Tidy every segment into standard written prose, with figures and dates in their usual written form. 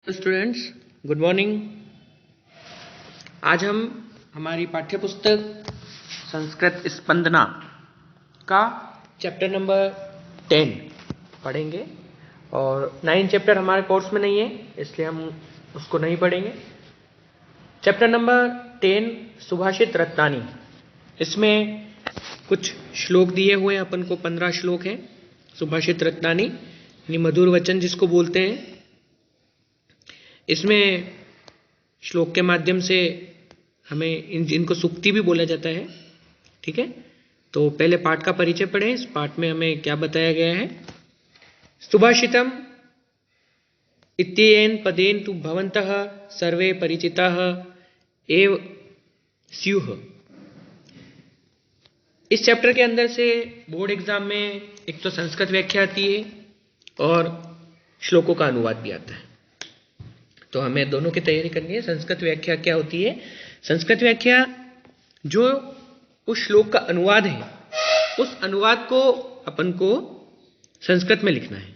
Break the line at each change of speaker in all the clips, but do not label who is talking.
Students, good morning. आज हम हमारी पाठ्य पुस्तक संस्कृत स्पंदना का चैप्टर नंबर 10 पढ़ेंगे। और 9 चैप्टर हमारे कोर्स में नहीं है, इसलिए हम उसको नहीं पढ़ेंगे। Chapter number 10 Subhashit Ratnani. इसमें कुछ श्लोक दिए हुए हैं, अपन को 15 श्लोक हैं। सुभाषित रत्नानी यानी मधुर वचन जिसको बोलते हैं। इसमें श्लोक के माध्यम से हमें इनको सूक्ति भी बोला जाता है। ठीक है, तो पहले पाठ का परिचय पढ़ें। इस पाठ में हमें क्या बताया गया है। सुभाषितम इत्येन पदेन तु भवन्तः सर्वे परिचिताः एव स्युः। इस चैप्टर के अंदर से बोर्ड एग्जाम में एक तो संस्कृत व्याख्या आती है और श्लोकों का अनुवाद भी आता है, तो हमें दोनों की तैयारी करनी है। संस्कृत व्याख्या क्या होती है? संस्कृत व्याख्या जो उस श्लोक का अनुवाद है, उस अनुवाद को अपन को संस्कृत में लिखना है।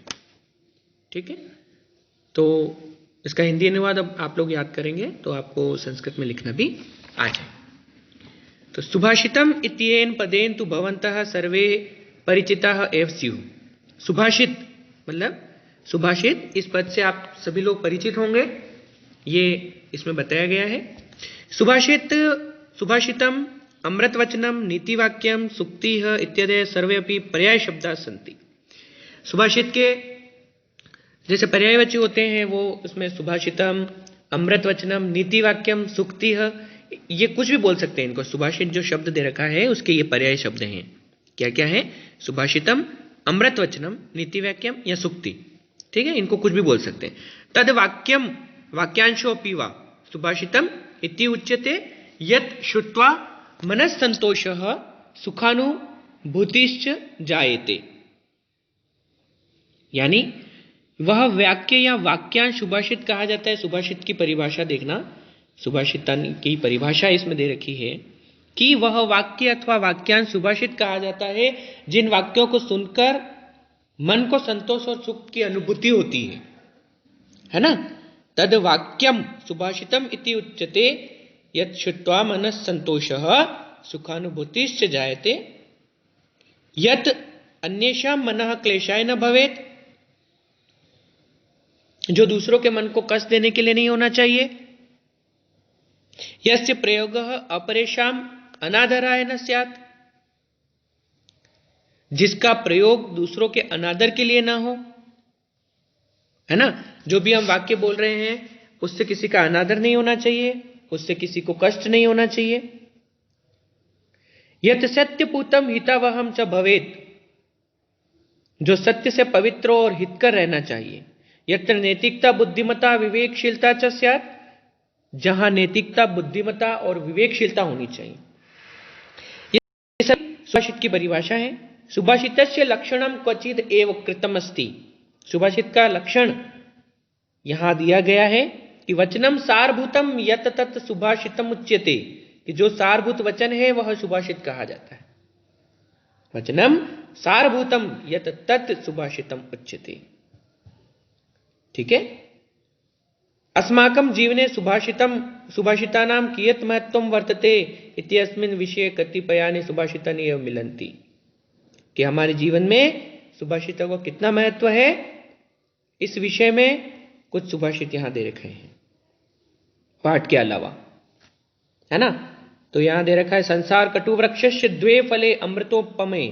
ठीक है, तो इसका हिंदी अनुवाद अब आप लोग याद करेंगे तो आपको संस्कृत में लिखना भी आ जाए। तो सुभाषितम इत्येन पदेन तु भवन्तः सर्वे परिचिताः एव स्युः। सुभाषित मतलब सुभाषित, इस पद से आप सभी लोग परिचित होंगे, ये इसमें बताया गया है। सुभाषितम अमृतवचनम नीतिवाक्यम सुक्तिः इत्यादि सर्वे अपि पर्याय शब्दाः सन्ति। सुभाषित के जैसे पर्यायवाची होते हैं वो उसमें सुभाषितम, अमृतवचनम, नीतिवाक्यम, सुक्तिः, ये कुछ भी बोल सकते हैं इनको। सुभाषित जो शब्द दे रखा है उसके ये पर्याय शब्द हैं। क्या क्या है? सुभाषितम, अमृतवचनम, नीतिवाक्यम या सुक्ति। ठीक है, इनको कुछ भी बोल सकते हैं। तद वाक्यम वाक्यांशो पीवा सुभाषितम इति उच्यते यत् श्रुत्वा मनस्संतोषः सुखानुभूतिश्च जायते। यानी वह वाक्य या वाक्यांश सुभाषित कहा जाता है। सुभाषित की परिभाषा देखना, सुभाषित की परिभाषा इसमें दे रखी है कि वह वाक्य अथवा वाक्यांश सुभाषित कहा जाता है जिन वाक्यों को सुनकर मन को संतोष और सुख की अनुभूति होती है ना। तद वाक्यम सुभाषितम इति उच्यते यत् श्रुत्वा मनस् संतोषः सुखानुभूतिश्च जायते यत् अन्येषां मनः क्लेशाय न भवेत्, जो दूसरों के मन को कष्ट देने के लिए नहीं होना चाहिए। यस्य प्रयोगः अपरेषां अनादराय न स्यात्, जिसका प्रयोग दूसरों के अनादर के लिए ना हो, है ना। जो भी हम वाक्य बोल रहे हैं उससे किसी का अनादर नहीं होना चाहिए, उससे किसी को कष्ट नहीं होना चाहिए। यत् सत्यपूतम हितावहम च भवेत्, जो सत्य से पवित्र और हितकर रहना चाहिए। यत्र नैतिकता बुद्धिमता विवेकशीलता च स्यात्, जहां नैतिकता बुद्धिमता और विवेकशीलता होनी चाहिए। ये सब सुभाषित की परिभाषा है। सुभाषितस्य लक्षणम क्वचिद एव कृतम अस्ति। सुभाषित का लक्षण यहां दिया गया है कि वचनम सारभूतम यत तत् सुभाषितम उच्यते, कि जो सारभूत वचन है वह सुभाषित कहा जाता है। वचनम सारभूतम यत तत् सुभाषितम उच्यते। ठीक है, अस्माकं जीवने सुभाषितानां कियत् महत्त्वं वर्तते इत्यस्मिन् विषये कतिपयानि सुभाषितानि एव मिलन्ति, कि हमारे जीवन में सुभाषितों को कितना महत्व है, इस विषय में कुछ सुभाषित यहां दे रखे हैं पाठ के अलावा, है ना। तो यहां दे रखा है संसार कटु वृक्षस्य द्वे फले अमृतोपमे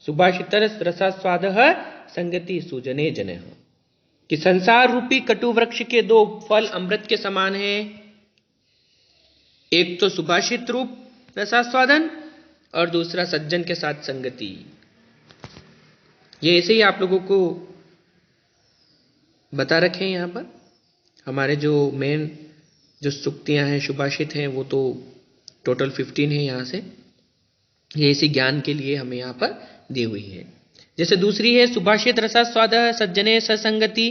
सुभाषितरस रसास्वादः संगति सुजने जनः, कि संसार रूपी कटु वृक्ष के दो फल अमृत के समान हैं। एक तो सुभाषित रूप रसास्वादन और दूसरा सज्जन के साथ संगति। ये ऐसे ही आप लोगों को बता रखे हैं यहां पर। हमारे जो मेन जो सूक्तियां हैं, सुभाषित हैं, वो तो टोटल 15 है। यहां से ये इसी ज्ञान के लिए हमें यहां पर दी हुई है। जैसे दूसरी है सुभाषित रसास्वाद सज्जने ससंगति,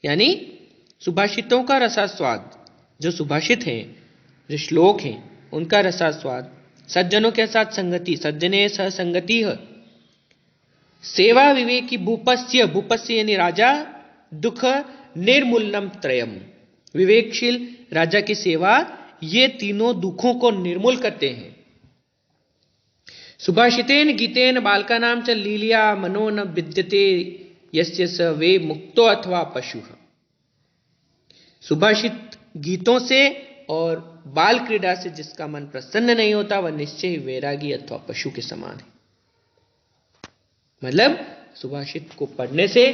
यानी सुभाषितों का रसास्वाद, जो सुभाषित हैं, जो श्लोक हैं, उनका रसास्वाद सज्जनों के साथ संगति, सज्जने ससंगति है। सेवा विवेकी भूपस्य, भूपस्य यानी राजा, दुख निर्मूलनम त्रयम। विवेकशील राजा की सेवा ये तीनों दुखों को निर्मूल करते हैं। सुभाषितेन गीतेन बालकानां च लीलिया मनो न विद्यते यस्य स वे मुक्तो अथवा पशु। सुभाषित गीतों से और बाल क्रीड़ा से जिसका मन प्रसन्न नहीं होता वह निश्चय ही वैरागी अथवा पशु के समान है। मतलब सुभाषित को पढ़ने से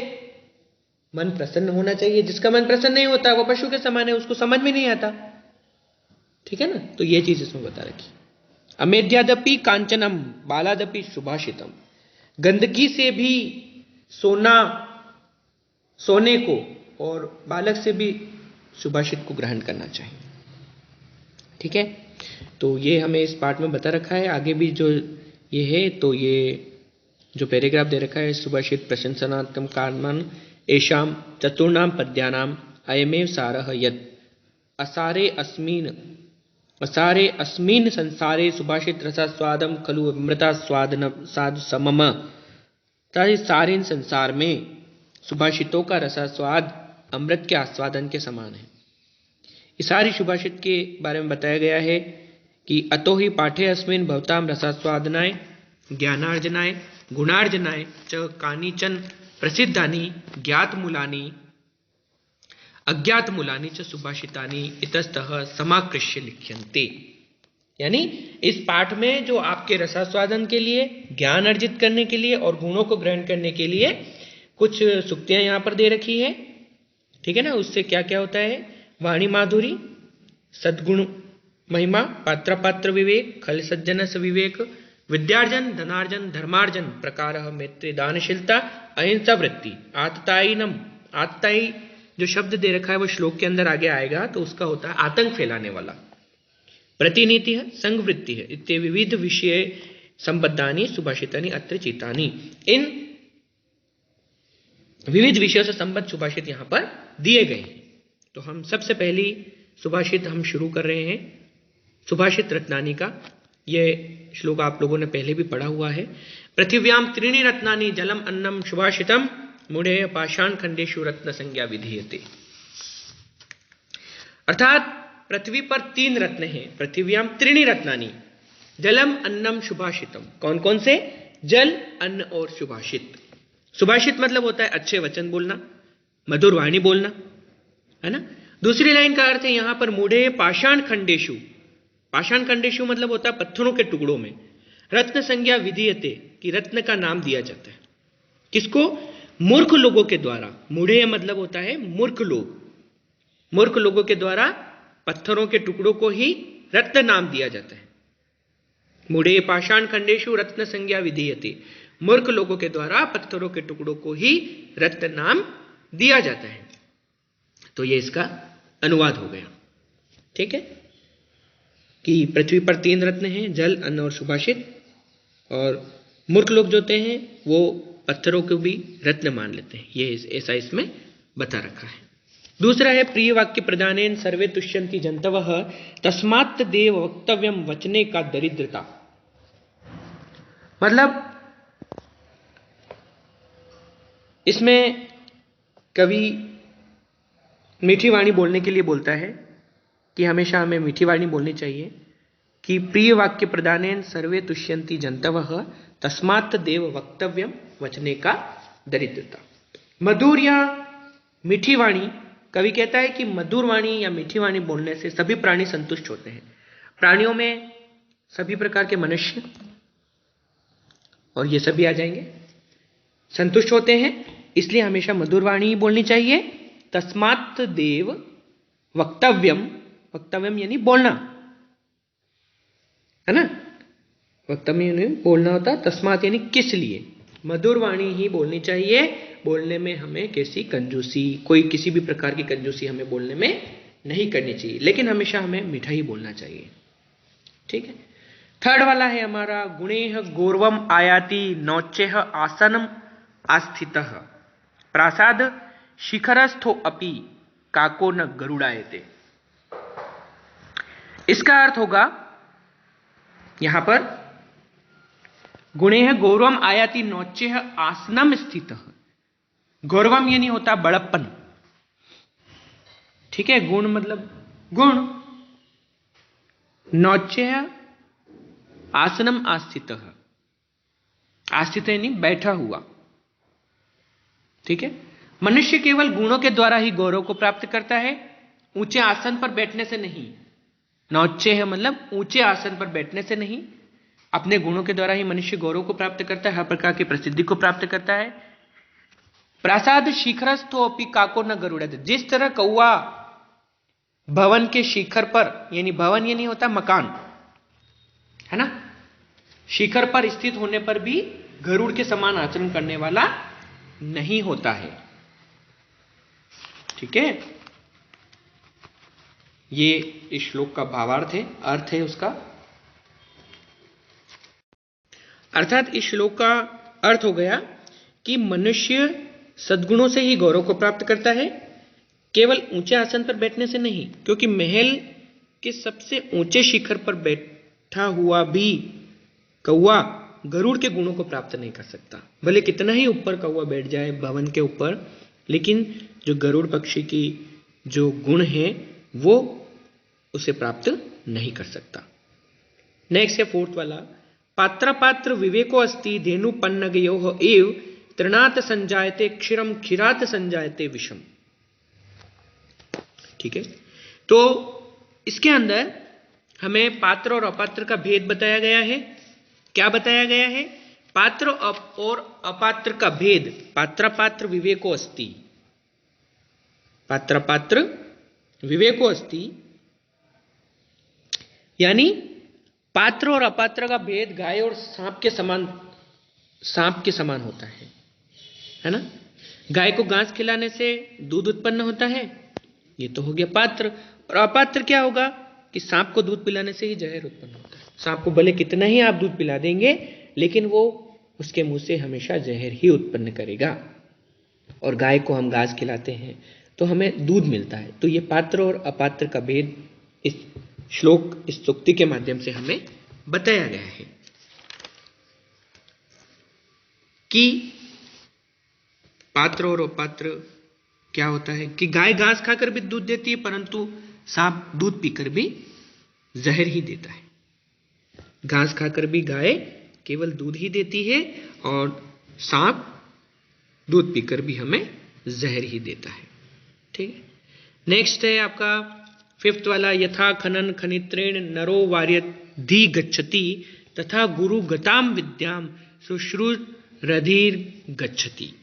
मन प्रसन्न होना चाहिए, जिसका मन प्रसन्न नहीं होता वो पशु के समान है, उसको समझ में नहीं आता। ठीक है ना, तो ये चीज इसमें बता रखी। अमेध्यादपि कांचनम बालादपि सुभाषितम। गंदगी से भी सोने को और बालक से भी सुभाषित को ग्रहण करना चाहिए। ठीक है, तो ये हमें इस पाठ में बता रखा है। आगे भी जो ये है, तो ये जो पैराग्राफ दे रखा है, सुभाषित प्रशंसनात्मक कारणन एषाम चतुर्णाम पद्यानाम अयमेव सारः यत् असारे अस्मिन् संसारे सुभाषित रसास्वादम खलु अमृता स्वादन साधु समम। सारे संसार में सुभाषितों का रसास्वाद अमृत के आस्वादन के समान है। इस सारी सुभाषित के बारे में बताया गया है कि अतो ही पाठे अस्मिन् भवताम रसास्वादनाय ज्ञानार्जनाय गुणार्जनाय च कानिचन प्रसिद्धानि ज्ञातमूलानि अज्ञातमूलानि च सुभाषितानि इतस्तः समाकृष्य लिख्यन्ते। यानी इस पाठ में जो आपके रसास्वादन के लिए, ज्ञान अर्जित करने के लिए और गुणों को ग्रहण करने के लिए कुछ सुक्तियां यहां पर दे रखी है। ठीक है ना, उससे क्या क्या होता है? वाणी माधुरी, सद्गुण महिमा, पात्र पात्र विवेक, खल सज्जन विवेक, विद्यार्जन, धनार्जन, धर्मार्जन, प्रकार मैत्री, दानशीलता, अहिंसा वृत्ति, आतताई जो शब्द दे रखा है वो श्लोक के अंदर आगे आएगा, तो उसका होता है आतंक फैलाने वाला। प्रतिनीति है, संगवृत्ति है, इत्ते विविध विषय संबद्धानि सुभाषितानि अत्र चितानि। इन विविध विषयों से संबद्ध सुभाषित यहां पर दिए गए हैं। तो हम सबसे पहली सुभाषित हम शुरू कर रहे हैं सुभाषित रत्नानी का। यह श्लोक आप लोगों ने पहले भी पढ़ा हुआ है। पृथिव्याम त्रीणि रत्नानि जलम अन्नम सुभाषितम मूढ़े पाषाण खंडेशु रत्न संज्ञा विधीयते। अर्थात पृथ्वी पर 3 रत्न हैं। पृथिव्याम त्रीणि रत्नानि जलम अन्नम सुभाषितम। कौन कौन से? जल, अन्न और सुभाषित। सुभाषित मतलब होता है अच्छे वचन बोलना, मधुर वाणी बोलना, है ना। दूसरी लाइन का अर्थ है यहां पर मूढ़े पाषाण खंडेशु। पाषाण खंडेशु मतलब होता है पत्थरों के टुकड़ों में। रत्न संज्ञा विधीयते, कि रत्न का नाम दिया जाता है। किसको? मूर्ख लोगों के द्वारा। मूढ़े मतलब होता है मूर्ख लोग। मूर्ख लोगों के द्वारा पत्थरों के टुकड़ों को ही रत्न नाम दिया जाता है। मूढ़े पाषाण खंडेशु रत्न संज्ञा विधीयते। मूर्ख लोगों के द्वारा पत्थरों के टुकड़ों को ही रत्न नाम दिया जाता है। तो ये इसका अनुवाद हो गया। ठीक है, कि पृथ्वी पर 3 रत्न हैं, जल, अन्न और सुभाषित। और मूर्ख लोग जो होते हैं वो पत्थरों को भी रत्न मान लेते हैं। ये ऐसा इसमें बता रखा है। दूसरा है प्रिय वाक्य प्रदानेन सर्वे तुष्यन्ति जंतवः तस्मात् देव वक्तव्यम वचने का दरिद्रता। मतलब इसमें कवि मीठी वाणी बोलने के लिए बोलता है कि हमेशा हमें मीठी वाणी बोलनी चाहिए। कि प्रिय वाक्य प्रदानेन सर्वे तुष्यन्ति जंतवः तस्मात् देव वक्तव्यम वचने का दरिद्रता। मधुर या मीठी वाणी, कवि कहता है कि मधुर वाणी या मीठी वाणी बोलने से सभी प्राणी संतुष्ट होते हैं। प्राणियों में सभी प्रकार के मनुष्य और ये सभी आ जाएंगे, संतुष्ट होते हैं। इसलिए हमेशा मधुर वाणी ही बोलनी चाहिए। तस्मात् देव वक्तव्यम, वक्तव्यम यानी बोलना, है ना। वक्तव्य यानी बोलना होता। तस्मात् यानी किस लिए, मधुर वाणी ही बोलनी चाहिए। बोलने में हमें कैसी कंजूसी, कोई किसी भी प्रकार की कंजूसी हमें बोलने में नहीं करनी चाहिए, लेकिन हमेशा हमें मीठा ही बोलना चाहिए। ठीक है। थर्ड वाला है हमारा गुणेह गौरवम आयाति नौचेह आसनम आस्थितः प्रासाद शिखरस्थो अपि काको न गरुड़ायते। इसका अर्थ होगा यहां पर गुणेह गौरवम आयाति नौचेह आसनम स्थितः। गौरवम यानी होता बड़प्पन, ठीक है, गुण मतलब गुण। नौचय आसनम आस्थित, आस्थित यानी बैठा हुआ। ठीक है, मनुष्य केवल गुणों के द्वारा ही गौरव को प्राप्त करता है, ऊंचे आसन पर बैठने से नहीं। नौचे है मतलब ऊंचे आसन पर बैठने से नहीं, अपने गुणों के द्वारा ही मनुष्य गौरव को प्राप्त करता है, हर प्रकार की प्रसिद्धि को प्राप्त करता है। प्रासाद शिखरस्थो अपि काको न गरुड़त, जिस तरह कौवा भवन के शिखर पर, यानी भवन यानी होता मकान है ना, शिखर पर स्थित होने पर भी गरुड़ के समान आचरण करने वाला नहीं होता है। ठीक है, ये इस श्लोक का भावार्थ है, अर्थ है उसका। अर्थात इस श्लोक का अर्थ हो गया कि मनुष्य सद्गुणों से ही गौरव को प्राप्त करता है, केवल ऊंचे आसन पर बैठने से नहीं, क्योंकि महल के सबसे ऊंचे शिखर पर बैठा हुआ भी कौवा गरुड़ के गुणों को प्राप्त नहीं कर सकता। भले कितना ही ऊपर कौवा बैठ जाए भवन के ऊपर, लेकिन जो गरुड़ पक्षी की जो गुण है वो उसे प्राप्त नहीं कर सकता। नेक्स्ट है फोर्थ वाला, पात्र पात्र विवेको अस्ति धेनु पन्नगयो एव तृणात संजायते क्षीरम क्षीरात संजायते विषम। ठीक है, तो इसके अंदर हमें पात्र और अपात्र का भेद बताया गया है। क्या बताया गया है? पात्र और अपात्र का भेद। पात्र पात्र विवेको अस्ति, पात्र पात्र विवेको अस्ति, यानी पात्र और अपात्र का भेद गाय और सांप के समान होता है ना। गाय को घास खिलाने से दूध उत्पन्न होता है, ये तो हो गया पात्र। और अपात्र क्या होगा कि सांप को दूध पिलाने से ही जहर उत्पन्न होता है। सांप को भले कितना ही आप दूध पिला देंगे, लेकिन वो उसके मुंह से हमेशा जहर ही उत्पन्न करेगा। और गाय को हम घास खिलाते हैं तो हमें दूध मिलता है। तो ये पात्र और अपात्र का भेद इस श्लोक, इस सूक्ति के माध्यम से हमें बताया गया है कि पात्र और अपात्र क्या होता है कि गाय घास खाकर भी दूध देती है, परंतु सांप दूध पीकर भी जहर ही देता है। घास खाकर भी गाय केवल दूध ही देती है और सांप दूध पीकर भी हमें जहर ही देता है। ठीक है, नेक्स्ट है आपका फिफ्थ वाला, यथा खनन खनित्रेण नरो वार्यधि गच्छति तथा गुरु गताम विद्याम शुश्रूरधीर गच्छति।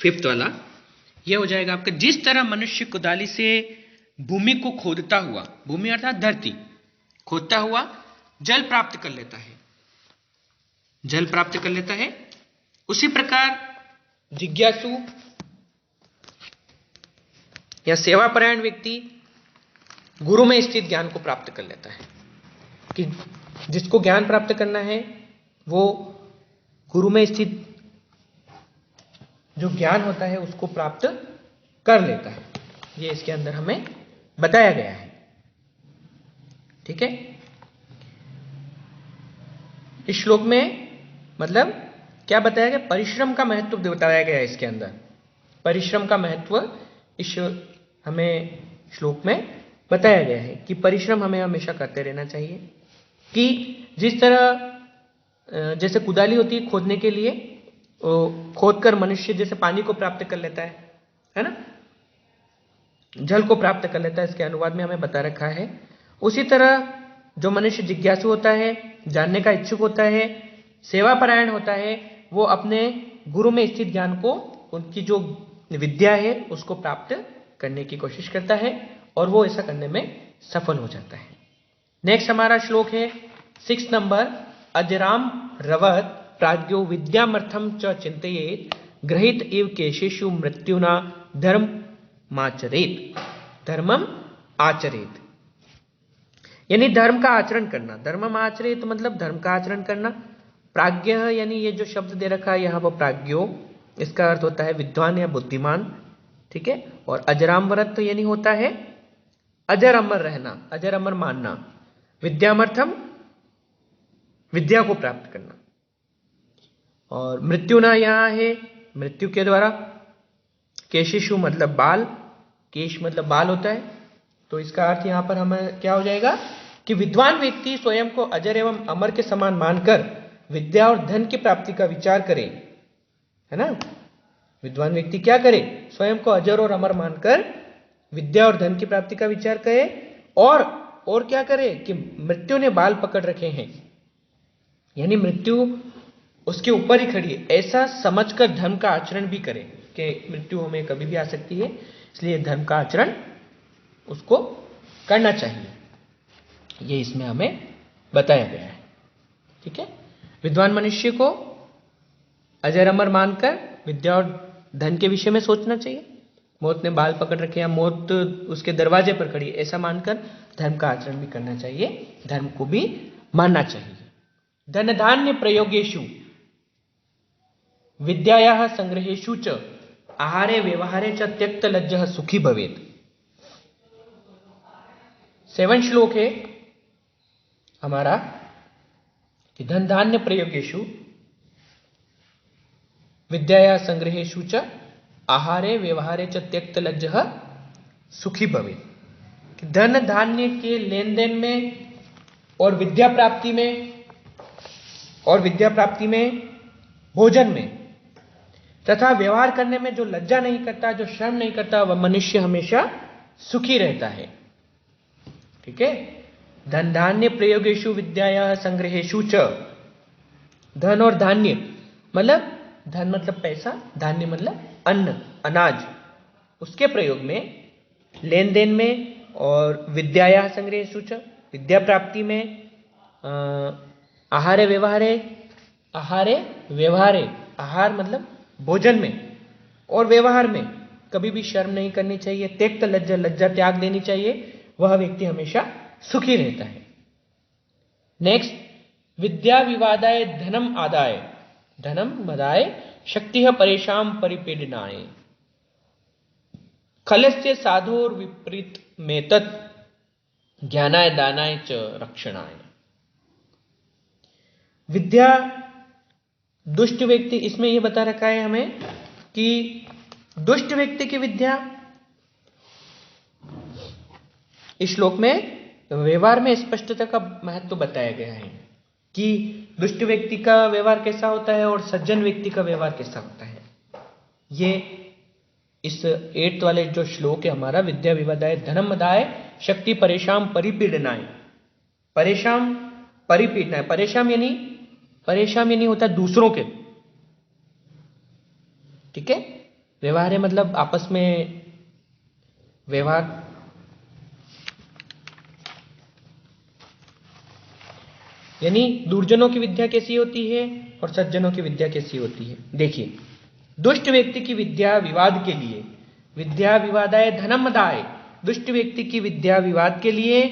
फिफ्थ वाला यह हो जाएगा आपका, जिस तरह मनुष्य कुदाली से भूमि को खोदता हुआ, भूमि अर्थात धरती, खोदता हुआ जल प्राप्त कर लेता है, जल प्राप्त कर लेता है, उसी प्रकार जिज्ञासु या सेवापरायण व्यक्ति गुरु में स्थित ज्ञान को प्राप्त कर लेता है। कि जिसको ज्ञान प्राप्त करना है वो गुरु में स्थित जो ज्ञान होता है उसको प्राप्त कर लेता है। ये इसके अंदर हमें बताया गया है। ठीक है, इस श्लोक में मतलब क्या बताया गया? परिश्रम का महत्व बताया गया है इसके अंदर। परिश्रम का महत्व इस हमें श्लोक में बताया गया है कि परिश्रम हमें हमेशा करते रहना चाहिए। कि जिस तरह जैसे कुदाली होती है खोदने के लिए, खोदकर मनुष्य जैसे पानी को प्राप्त कर लेता है ना, जल को प्राप्त कर लेता है, इसके अनुवाद में हमें बता रखा है। उसी तरह जो मनुष्य जिज्ञासु होता है, जानने का इच्छुक होता है, सेवापरायण होता है, वो अपने गुरु में स्थित ज्ञान को, उनकी जो विद्या है उसको प्राप्त करने की कोशिश करता है और वो ऐसा करने में सफल हो जाता है। नेक्स्ट हमारा श्लोक है 6 नंबर, अजराम रवत प्राज्ञो विद्यामर्थम च चिंतयेत ग्रहित इव केशेषु मृत्युना धर्ममाचरेत। धर्मम आचरेत यानी धर्म का आचरण करना। धर्ममाचरेत मतलब धर्म का आचरण करना। प्राज्ञ यानी ये जो शब्द दे रखा है यहाँ पर प्राज्ञो, इसका अर्थ होता है विद्वान या बुद्धिमान। ठीक है, और अजरामरत यानी होता है अजर अमर रहना, अजर अमर मानना। विद्यामर्थम विद्या को प्राप्त करना। और मृत्यु ना यहां है मृत्यु के द्वारा। केशिशु मतलब बाल, केश मतलब बाल होता है। तो इसका अर्थ यहाँ पर हमें क्या हो जाएगा कि विद्वान व्यक्ति स्वयं को अजर एवं अमर के समान मानकर विद्या और धन की प्राप्ति का विचार करे, है ना। विद्वान व्यक्ति क्या करे, स्वयं को अजर और अमर मानकर विद्या और धन की प्राप्ति का विचार करे, और क्या करे कि मृत्यु ने बाल पकड़ रखे हैं, यानी मृत्यु उसके ऊपर ही खड़ी है, ऐसा समझकर धर्म का आचरण भी करे कि मृत्यु हमें कभी भी आ सकती है, इसलिए धर्म का आचरण उसको करना चाहिए। ये इसमें हमें बताया गया है। ठीक है, विद्वान मनुष्य को अजर अमर मानकर विद्या और धन के विषय में सोचना चाहिए। मौत ने बाल पकड़ रखे या मौत उसके दरवाजे पर खड़ी, ऐसा मानकर धर्म का आचरण भी करना चाहिए, धर्म को भी मानना चाहिए। धन धान्य प्रयोगेषु विद्यायाः संग्रहेषु च आहारे व्यवहारे च त्यक्त लज्जः सुखी भवेत्। 7 श्लोक है हमारा कि धन धान्य प्रयोगेषु विद्यायाः संग्रहेषु च आहारे व्यवहारे च त्यक्त लज्जः सुखी भवेत्। कि धन धान्य के लेन देन में और विद्या प्राप्ति में भोजन में तथा व्यवहार करने में जो लज्जा नहीं करता, जो शर्म नहीं करता, वह मनुष्य हमेशा सुखी रहता है। ठीक है, धन धान्य प्रयोगेषु विद्यायाः संग्रहेषु च, धन और धान्य मतलब धन मतलब पैसा, धान्य मतलब अन्न अनाज, उसके प्रयोग में, लेन देन में, और विद्यायाः संग्रहेषु च विद्या प्राप्ति में, आहारे व्यवहारे, आहार मतलब भोजन में और व्यवहार में कभी भी शर्म नहीं करनी चाहिए, त्यक्त लज्जा त्याग देनी चाहिए, वह व्यक्ति हमेशा सुखी रहता है। नेक्स्ट, विद्या विवादाय धनम मदाय शक्ति परेशान परिपीडनाय खलस्य साधोर विपरीत में तत् ज्ञानाय दानाय च रक्षणाय। विद्या दुष्ट व्यक्ति, इसमें यह बता रखा है हमें कि दुष्ट व्यक्ति की विद्या, इस श्लोक में व्यवहार में स्पष्टता का महत्व बताया गया है कि दुष्ट व्यक्ति का व्यवहार कैसा होता है और सज्जन व्यक्ति का व्यवहार कैसा होता है। ये इस 8th वाले जो श्लोक है हमारा, विद्या विवादाय धनम मदाय शक्ति परेशान परिपीडनाय। परेशान यानी होता है दूसरों के। ठीक है, व्यवहार है मतलब आपस में व्यवहार, यानी दुर्जनों की विद्या कैसी होती है और सज्जनों की विद्या कैसी होती है। देखिए, दुष्ट व्यक्ति की विद्या विवाद के लिए, विद्या विवादाय धनम मदाय, दुष्ट व्यक्ति की विद्या विवाद के लिए,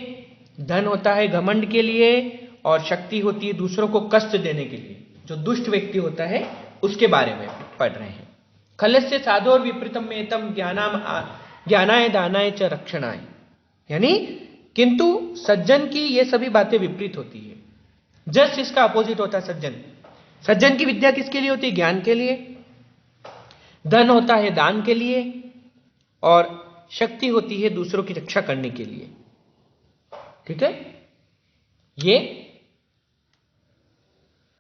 धन होता है घमंड के लिए, और शक्ति होती है दूसरों को कष्ट देने के लिए। जो दुष्ट व्यक्ति होता है उसके बारे में पढ़ रहे हैं। खलस्य साधोर विपरीतम मेतम ज्ञानाय दानाय च रक्षणाय, यानी किंतु सज्जन की ये सभी बातें विपरीत होती है। जस्ट इसका अपोजिट होता है सज्जन की विद्या किसके लिए होती है? ज्ञान के लिए। धन होता है दान के लिए, और शक्ति होती है दूसरों की रक्षा करने के लिए। ठीक है, ये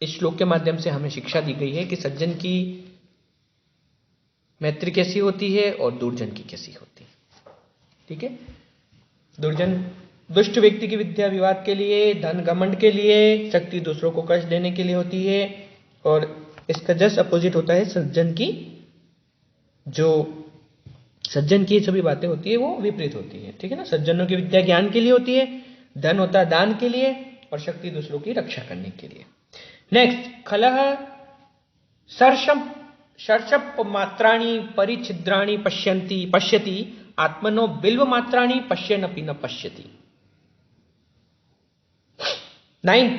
इस श्लोक के माध्यम से हमें शिक्षा दी गई है कि सज्जन की मैत्री कैसी होती है और दुर्जन की कैसी होती है। ठीक है, दुष्ट व्यक्ति की विद्या विवाद के लिए, धन घमंड के लिए, शक्ति दूसरों को कष्ट देने के लिए होती है, और इसका जस्ट अपोजिट होता है सज्जन की। जो सज्जन की सभी बातें होती है वो विपरीत होती है। ठीक है ना, सज्जनों की विद्या ज्ञान के लिए होती है, धन होता है दान के लिए, और शक्ति दूसरों की रक्षा करने के लिए। नेक्स्ट, खलह सर्षप मात्राणि परिछिद्राणि पश्यति आत्मनो बिल्व मात्राणि पश्यन्नपि न पश्यति। 9th,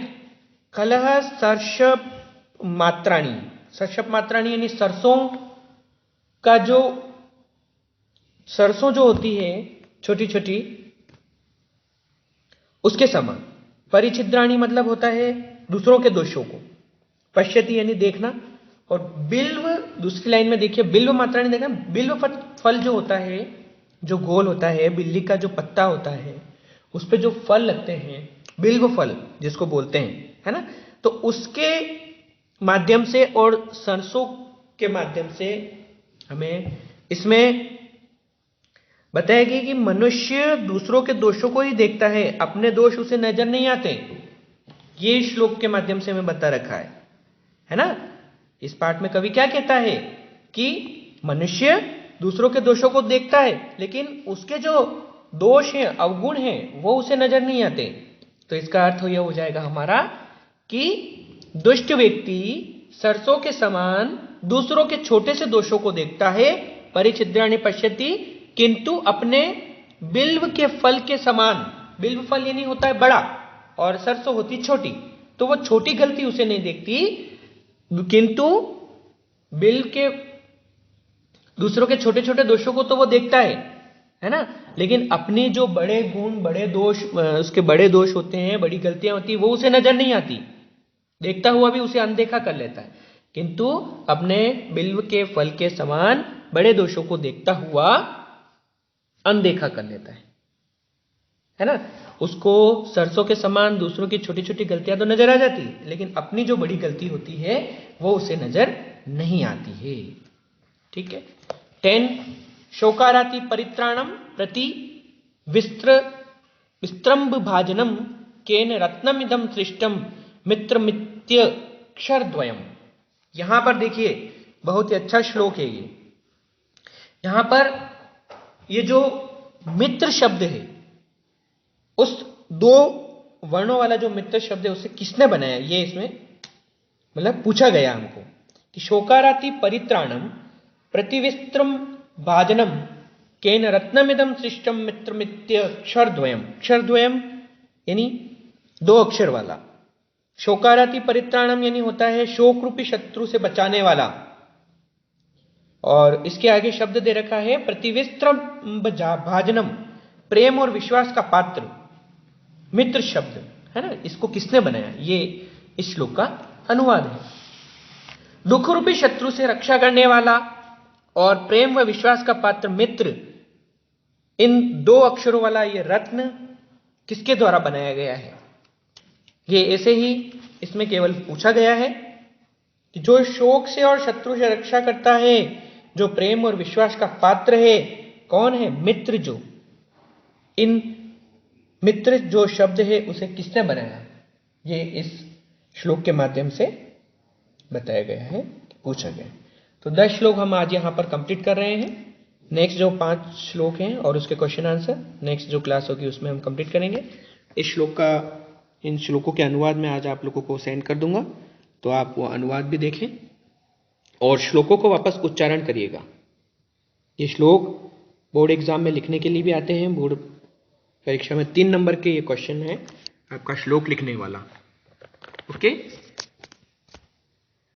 खलह सर्षप मात्राणि यानी सरसों जो होती है छोटी छोटी, उसके समान। परिछिद्राणि मतलब होता है दूसरों के दोषों को, पश्यति यानी देखना, और बिल्व दूसरी लाइन में देखिए, बिल्व मात्राणि देखना, बिल्व फल जो होता है जो गोल होता है, बिल्ली का जो पत्ता होता है, उस पे जो फल लगते हैं, बिल्व फल जिसको बोलते हैं, है ना, तो उसके माध्यम से और सरसों के माध्यम से हमें इसमें बताया गया कि मनुष्य दूसरों के दोषों को ही देखता है, अपने दोष उसे नजर नहीं आते। ये श्लोक के माध्यम से हमें बता रखा है ना। इस पाठ में कवि क्या कहता है कि मनुष्य दूसरों के दोषों को देखता है, लेकिन उसके जो दोष हैं, अवगुण हैं, वो उसे नजर नहीं आते। तो इसका अर्थ यह हो जाएगा हमारा कि दुष्ट व्यक्ति सरसों के समान दूसरों के छोटे से दोषों को देखता है, परिच्छिद्राणि पश्यति, किंतु अपने बिल्व के फल के समान, बिल्व फल यानी होता है बड़ा और सरसों होती छोटी, तो वो छोटी गलती उसे नहीं देखती, किंतु बिल्व के दूसरों के छोटे छोटे दोषों को तो वो देखता है ना, लेकिन अपनी जो बड़े गुण, बड़े दोष, उसके बड़े दोष होते हैं, बड़ी गलतियां होती है, वो उसे नजर नहीं आती, देखता हुआ भी उसे अनदेखा कर लेता है, किंतु अपने बिल्व के फल के समान बड़े दोषों को देखता हुआ अनदेखा कर लेता है ना। उसको सरसों के समान दूसरों की छोटी छोटी गलतियां तो नजर आ जाती, लेकिन अपनी जो बड़ी गलती होती है वो उसे नजर नहीं आती है। ठीक है। 10 शोकाराति परित्राणम प्रति विस्त्रम्भ भाजनम केन रत्नमिदम सृष्टम मित्रमित्य क्षरद्वयम। यहां पर देखिए बहुत ही अच्छा श्लोक है ये। यहां पर ये जो मित्र शब्द है, उस 2 वर्णों वाला जो मित्र शब्द है उसे किसने बनाया, ये इसमें मतलब पूछा गया हमको कि शोकाराति परित्राणम प्रतिविस्त्रम भाजनम केन रत्नमिदम सृष्टम मित्रमित्य क्षरद्वयम। क्षरद्वयम यानी 2 अक्षर वाला। शोकाराति परित्राणम यानी होता है शोक रूपी शत्रु से बचाने वाला, और इसके आगे शब्द दे रखा है प्रतिविस्त्रम भाजनम, प्रेम और विश्वास का पात्र, मित्र शब्द है ना। इसको किसने बनाया, ये इस श्लोक का अनुवाद है। दुख रूपी शत्रु से रक्षा करने वाला और प्रेम व विश्वास का पात्र मित्र, इन 2 अक्षरों वाला ये रत्न किसके द्वारा बनाया गया है, ये ऐसे ही इसमें केवल पूछा गया है कि जो शोक से और शत्रु से रक्षा करता है, जो प्रेम और विश्वास का पात्र है, कौन है, मित्र। जो इन मित्र जो शब्द है उसे किसने बनाया, ये इस श्लोक के माध्यम से बताया गया है, पूछा गया। तो 10 श्लोक हम आज यहां पर कंप्लीट कर रहे हैं। नेक्स्ट जो 5 श्लोक हैं और उसके क्वेश्चन आंसर नेक्स्ट जो क्लास होगी उसमें हम कंप्लीट करेंगे। इस श्लोक का, इन श्लोकों के अनुवाद में आज आप लोगों को सेंड कर दूंगा, तो आप वो अनुवाद भी देखें और श्लोकों को वापस उच्चारण करिएगा। ये श्लोक बोर्ड एग्जाम में लिखने के लिए भी आते हैं। बोर्ड परीक्षा में 3 नंबर के ये क्वेश्चन है आपका श्लोक लिखने वाला। ओके।